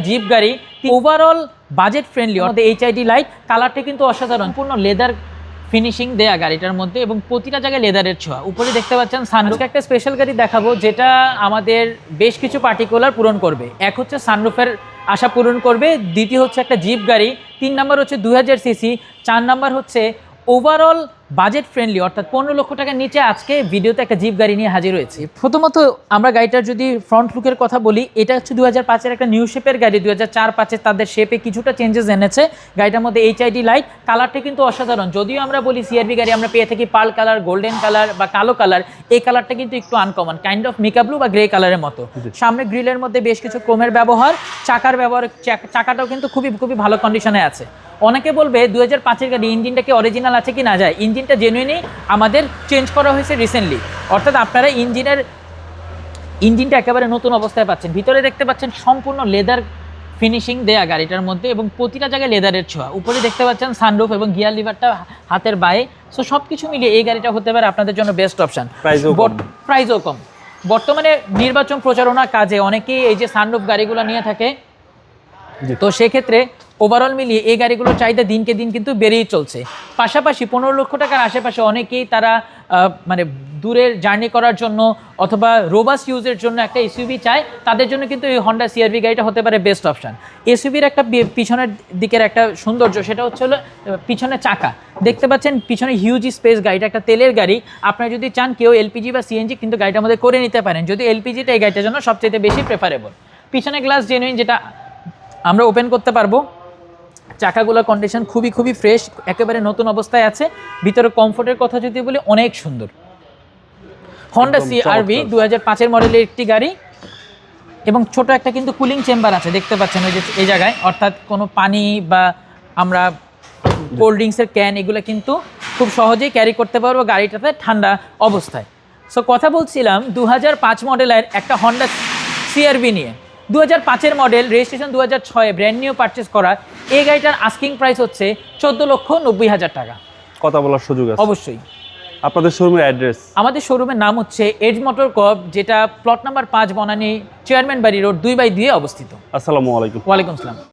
Zip গাড়ি overall budget friendly অর্থাৎ HID light কালারটা কিন্তু অসাধারণ পূর্ণ লেদার ফিনিশিং দেয়া গাড়িটার মধ্যে এবং প্রতিটা জায়গায় লেদারের ছোঁয়া। উপরে দেখতে পাচ্ছেন সানরুফ। একটা স্পেশাল গাড়ি দেখাবো যেটা আমাদের বেশ কিছু পার্টিকুলার পূরণ করবে। এক হচ্ছে সানরুফের আশা পূরণ করবে, দ্বিতীয় হচ্ছে একটা জিপ গাড়ি, 3 নাম্বার হচ্ছে 2000 সিসি, 4 নাম্বার হচ্ছে ওভারঅল বাজেট ফ্রেন্ডলি অর্থাৎ 15 লক্ষ টাকার নিচে আজকে ভিডিওতে একটা জিপ গাড়ি নিয়ে হাজির হয়েছি। প্রথমত আমরা গাড়িটার যদি ফ্রন্ট লুকের কথা বলি, এটা হচ্ছে 2005-এর একটা নিউ শেপের গাড়ি। 2004-05-এ তাদের শেপে কিছুটা চেঞ্জেস এনেছে। গাড়িটার মধ্যে এইচআইডি লাইট কালারটা কিন্তু অসাধারণ। যদিও আমরা বলি সিআরভি গাড়ি আমরা পেয়ে থাকি পার্ল কালার, গোল্ডেন কালার বা কালো কালার, এই কালারটা কিন্তু একটু uncommon, kind of mica blue বা গ্রে কালারের মতো। সামনে গ্রিলের মধ্যে বেশ কিছু ক্রোমের ব্যবহার, চাকার ব্যবহার, চাকাটাও কিন্তু খুবই ভালো কন্ডিশনে আছে। অনেকে বলবে 2005-এর গাড়ি ইঞ্জিনটা কি অরিজিনাল আছে কি না যায়, ইঞ্জিনটা জেনুইনই আমাদের চেঞ্জ করা হয়েছে রিসেন্টলি, অর্থাৎ আপনারা ইঞ্জিনটা একেবারে নতুন অবস্থায় পাচ্ছেন। ভিতরে দেখতে পাচ্ছেন সম্পূর্ণ লেদার ফিনিশিং দেয়া গাড়িটার মধ্যে এবং প্রতিটা জায়গায় লেদারের ছোঁয়া। উপরে দেখতে পাচ্ছেন সানরুফ এবং গিয়ার লিভারটা হাতের বায়ে। সো সব কিছু মিলিয়ে এই গাড়িটা হতে পারে আপনাদের জন্য বেস্ট অপশান। প্রাইসও কম। বর্তমানে নির্বাচন প্রচারণার কাজে অনেকেই এই যে সানরুফ গাড়িগুলো নিয়ে থাকে, তো সেক্ষেত্রে ওভারঅল মিলিয়ে এই গাড়িগুলোর চাহিদা দিনকে দিন কিন্তু বেড়েই চলছে। পাশাপাশি 15 লক্ষ টাকার আশেপাশে অনেকেই তারা মানে দূরের জার্নি করার জন্য অথবা রোবাস্ট ইউজের জন্য একটা এসইউভি চায়, তাদের জন্য কিন্তু এই হন্ডা সিআরভি গাড়িটা হতে পারে বেস্ট অপশান। এসইউভির একটা পিছনের দিকের একটা সৌন্দর্য, সেটা হচ্ছে হলো পিছনে চাকা দেখতে পাচ্ছেন, পিছনে হিউজ স্পেস। গাড়িটা একটা তেলের গাড়ি, আপনারা যদি চান কেউ এলপিজি বা সিএনজি কিন্তু গাড়িটার মধ্যে করে নিতে পারেন, যদি এলপিজিটা এই গাড়িটার জন্য সবচেয়ে বেশি প্রেফারেবল। পিছনে গ্লাস জেনুইন, যেটা আমরা ওপেন করতে পারবো। চাকাগুলোর কন্ডিশন খুবই ফ্রেশ, একেবারে নতুন অবস্থায় আছে। ভিতরে কমফোর্টের কথা যদি বলি অনেক সুন্দর। হন্ডা সিআরভি 2005-এর মডেলের একটি গাড়ি এবং ছোট একটা কিন্তু কুলিং চেম্বার আছে দেখতে পাচ্ছেন ওই যে এই জায়গায়, অর্থাৎ কোনো পানি বা আমরা কোল্ড ড্রিঙ্কসের ক্যান এগুলো কিন্তু খুব সহজেই ক্যারি করতে পারবো গাড়িটাতে ঠান্ডা অবস্থায়। সো কথা বলছিলাম 2005 মডেলের একটা হন্ডা সিআরভি নিয়ে। 2005-এর মডেল, রেজিস্ট্রেশন 2006-এ, ব্র্যান্ড নিউ পারচেস করা এই গাড়িটার আস্কিং প্রাইস হচ্ছে 14,90,000 টাকা। কথা বলার সুযোগ আছে অবশ্যই। আপনাদের শোরুমের অ্যাড্রেস? আমাদের শোরুমের নাম হচ্ছে এজ মোটর কর্প, যেটা প্লট নাম্বার 5 বনানী চেয়ারম্যান বাড়ি রোড 2/2 অবস্থিত। আসসালামু আলাইকুম। ওয়ালাইকুম আসসালাম।